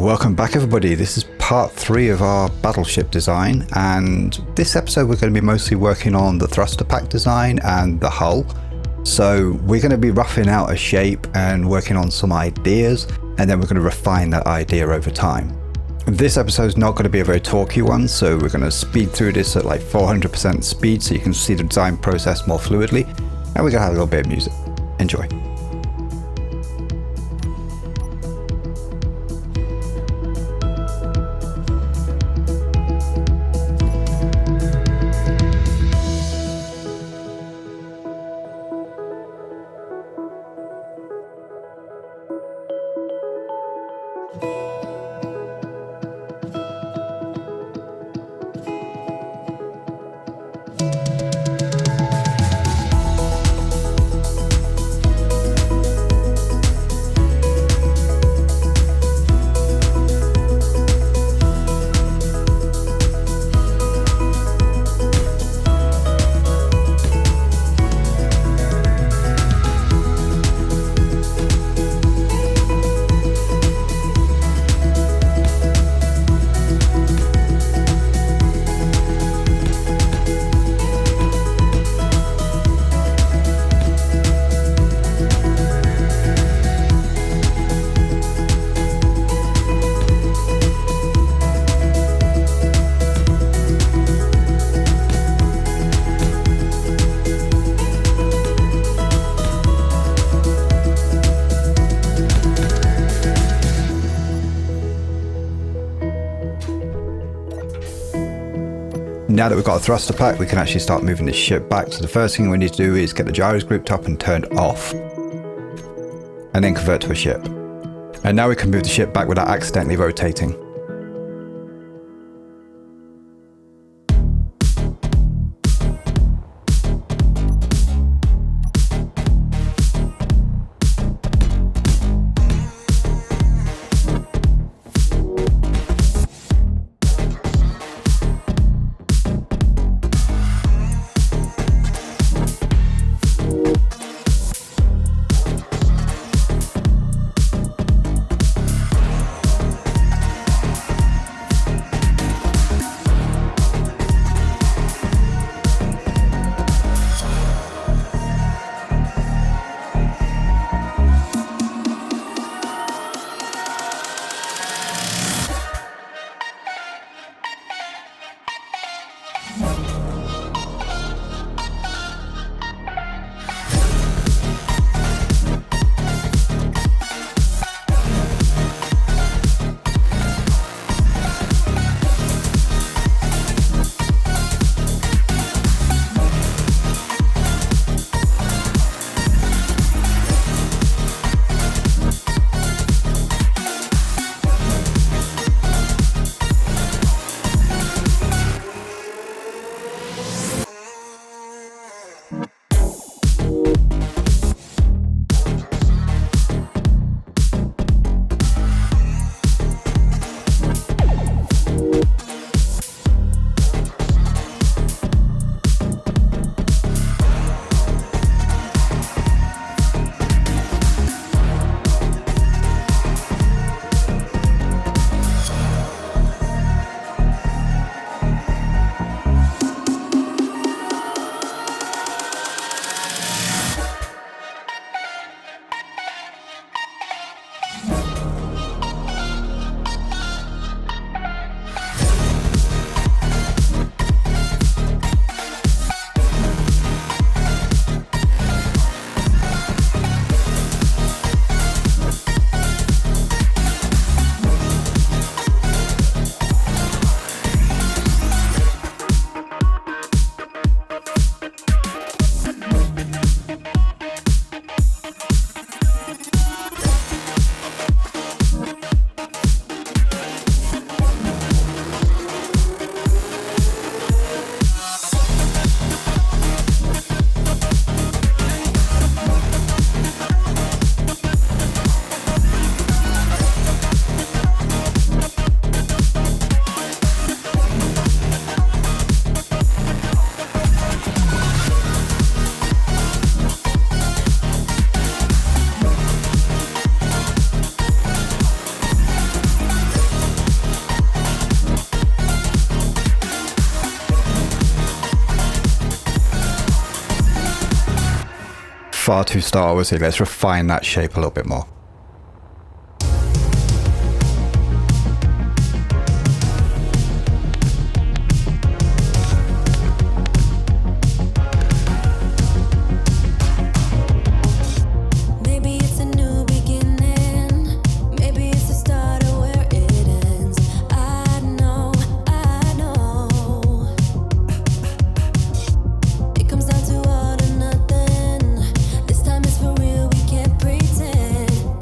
Welcome back everybody, this is part 3 of our Battleship design, and this episode we're going to be mostly working on the thruster pack design and the hull. So we're going to be roughing out a shape and working on some ideas, and then we're going to refine that idea over time. This episode is not going to be a very talky one, so we're going to speed through this at like 400% speed so you can see the design process more fluidly, and we're going to have a little bit of music. Enjoy. Now that we've got a thruster pack, we can actually start moving this ship back. So the first thing we need to do is get the gyros grouped up and turned off, and then convert to a ship. And now we can move the ship back without accidentally rotating. far too Star Warsy. Let's refine that shape a little bit more. It comes down to all or nothing. This time it's for real, we can't pretend.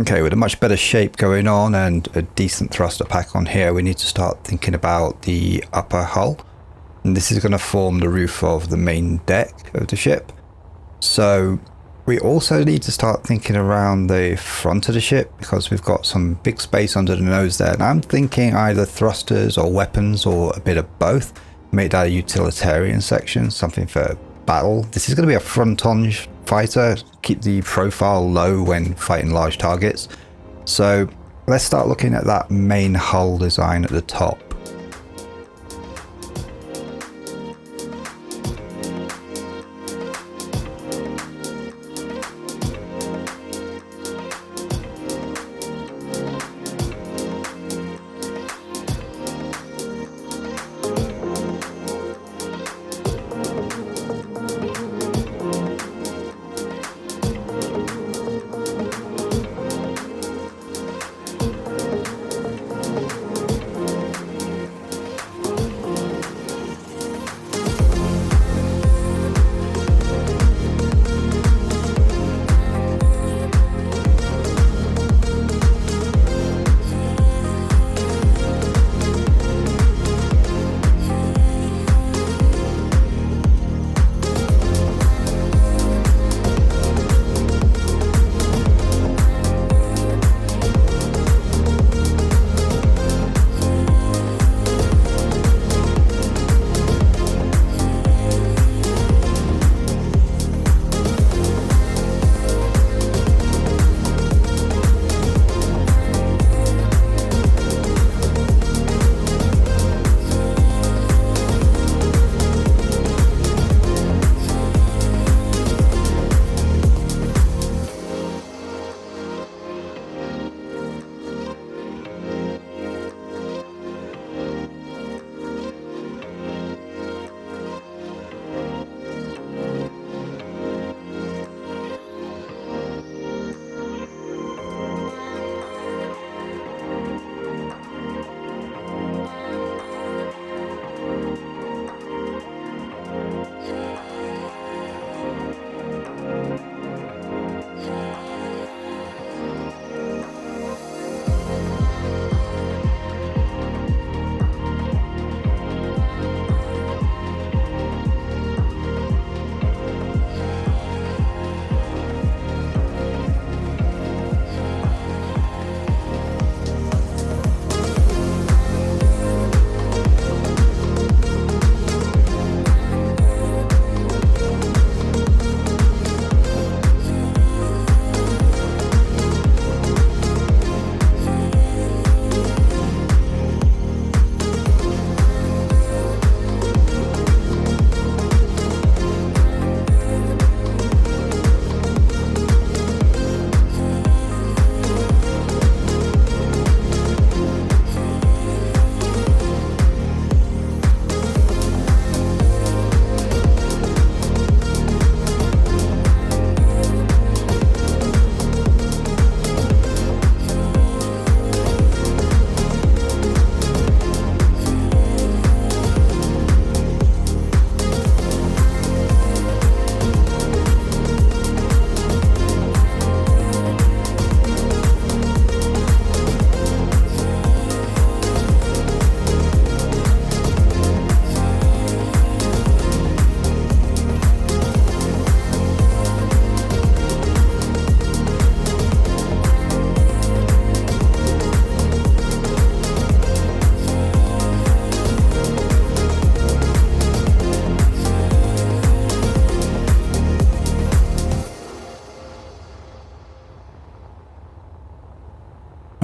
Okay, with a much better shape going on and a decent thruster pack on here, we need to start thinking about the upper hull. And this is going to form the roof of the main deck of the ship. So we also need to start thinking around the front of the ship because we've got some big space under the nose there. And I'm thinking either thrusters or weapons or a bit of both. Make that a utilitarian section, something for battle. This is going to be a front-on fighter, keep the profile low when fighting large targets. So let's start looking at that main hull design at the top.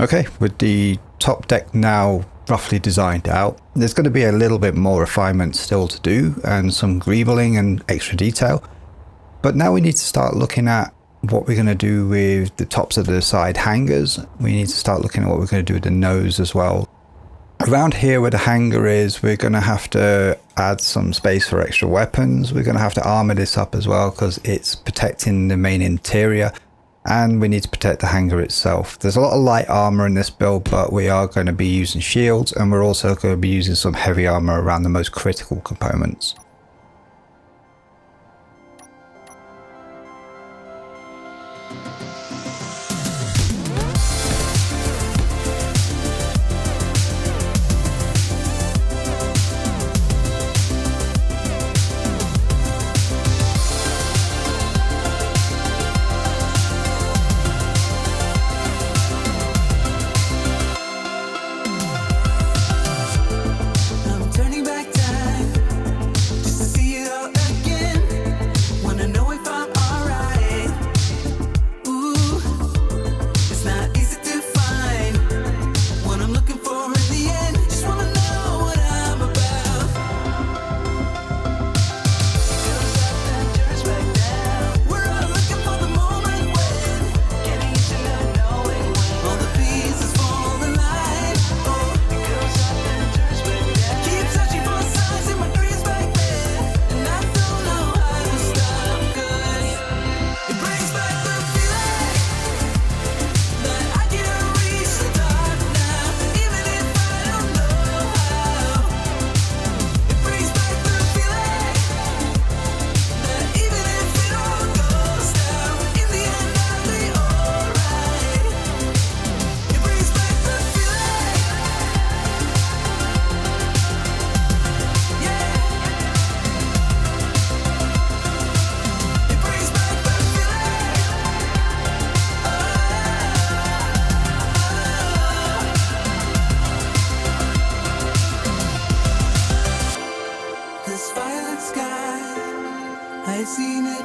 Okay, with the top deck now roughly designed out, there's going to be a little bit more refinement still to do and some greebling and extra detail. But now we need to start looking at what we're going to do with the tops of the side hangers. We need to start looking at what we're going to do with the nose as well. Around here where the hanger is, we're going to have to add some space for extra weapons. We're going to have to armor this up as well because it's protecting the main interior, and we need to protect the hanger itself. There's a lot of light armor in this build, but we are going to be using shields, and we're also going to be using some heavy armor around the most critical components.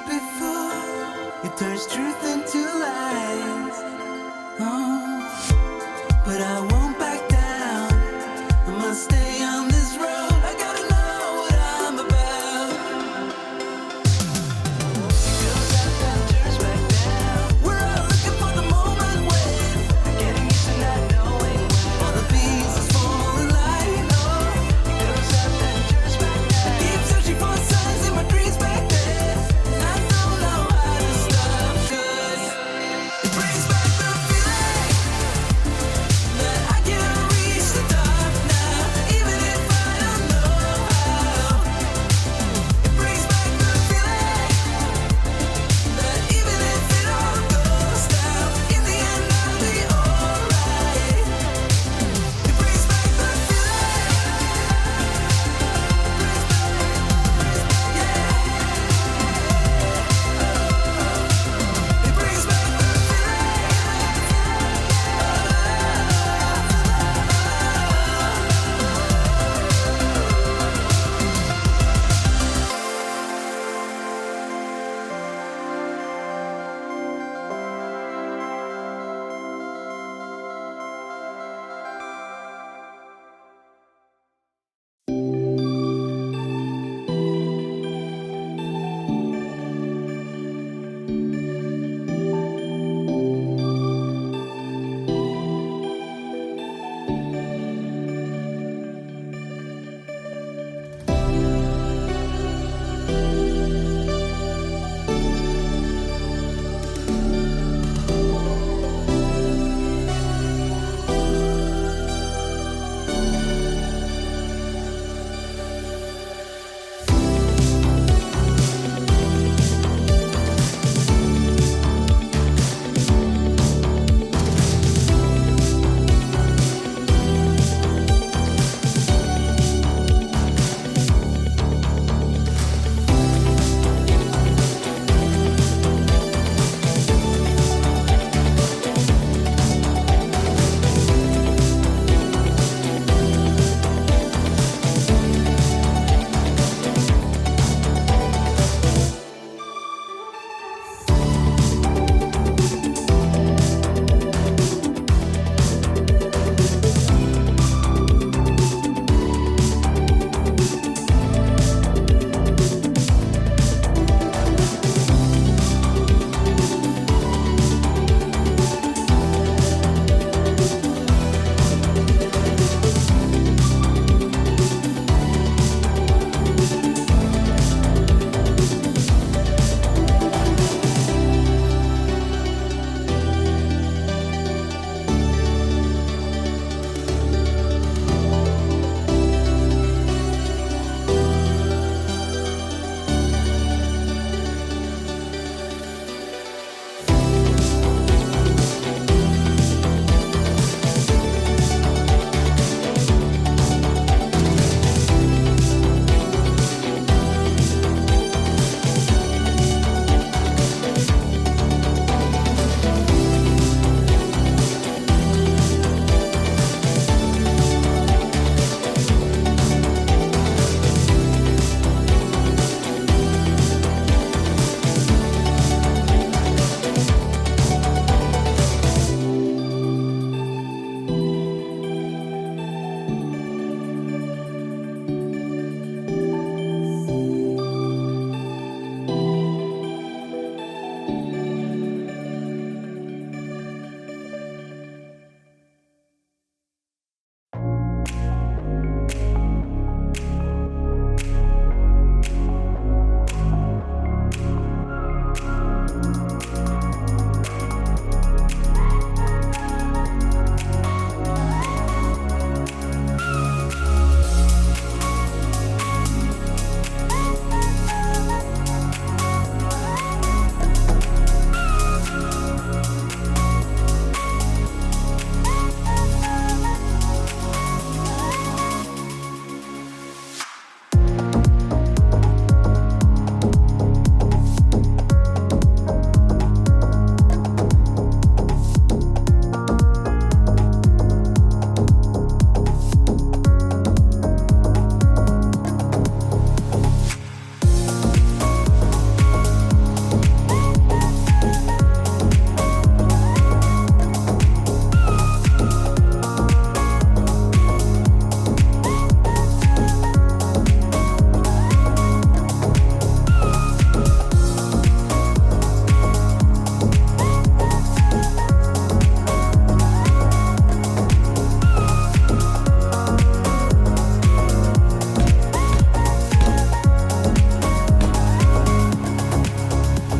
before. It turns truth into lies. Oh, but I won't back down. I must stay on this road. I gotta know what I'm about. It goes up and turns back down. We're all looking for the moment when getting used to not knowing when all the pieces fall in line. Oh, it goes up and turns back down. I keep searching for signs in my dreams back then. And I don't know how to stop, 'cause it brings back the feeling that I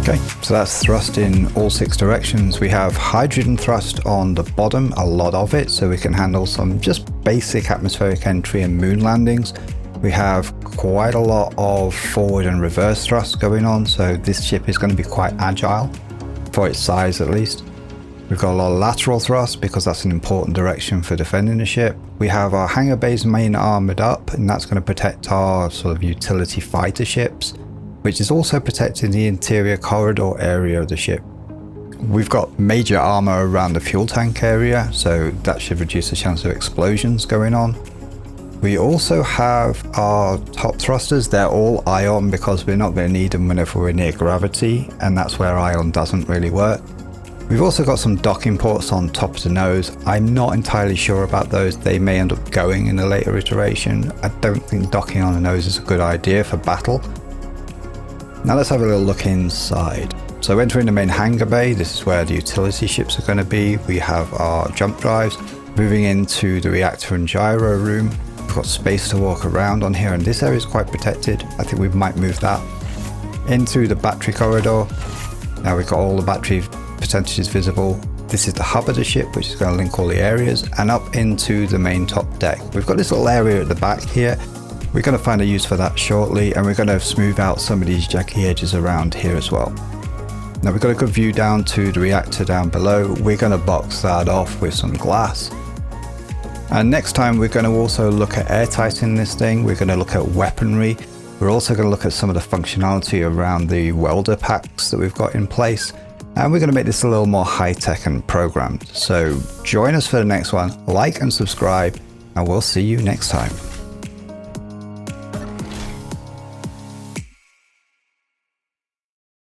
Okay, so that's thrust in all 6 directions. We have hydrogen thrust on the bottom, a lot of it, so we can handle some just basic atmospheric entry and moon landings. We have quite a lot of forward and reverse thrust going on, so this ship is going to be quite agile, for its size at least. We've got a lot of lateral thrust because that's an important direction for defending the ship. We have our hangar bays main armored up, and that's going to protect our sort of utility fighter ships, which is also protecting the interior corridor area of the ship. We've got major armor around the fuel tank area, so that should reduce the chance of explosions going on. We also have our top thrusters. They're all ion because we're not going to need them whenever we're near gravity, and that's where ion doesn't really work. We've also got some docking ports on top of the nose. I'm not entirely sure about those. They may end up going in a later iteration. I don't think docking on the nose is a good idea for battle. Now let's have a little look inside. So entering the main hangar bay, this is where the utility ships are going to be. We have our jump drives. Moving into the reactor and gyro room. We've got space to walk around on here, and this area is quite protected. I think we might move that. Into the battery corridor. Now we've got all the battery percentages visible. This is the hub of the ship, which is going to link all the areas, and up into the main top deck. We've got this little area at the back here. We're going to find a use for that shortly, and we're going to smooth out some of these jaggedy edges around here as well. Now we've got a good view down to the reactor down below. We're going to box that off with some glass. And next time we're going to also look at airtighting this thing. We're going to look at weaponry. We're also going to look at some of the functionality around the welder packs that we've got in place. And we're going to make this a little more high-tech and programmed. So join us for the next one. Like and subscribe, and we'll see you next time.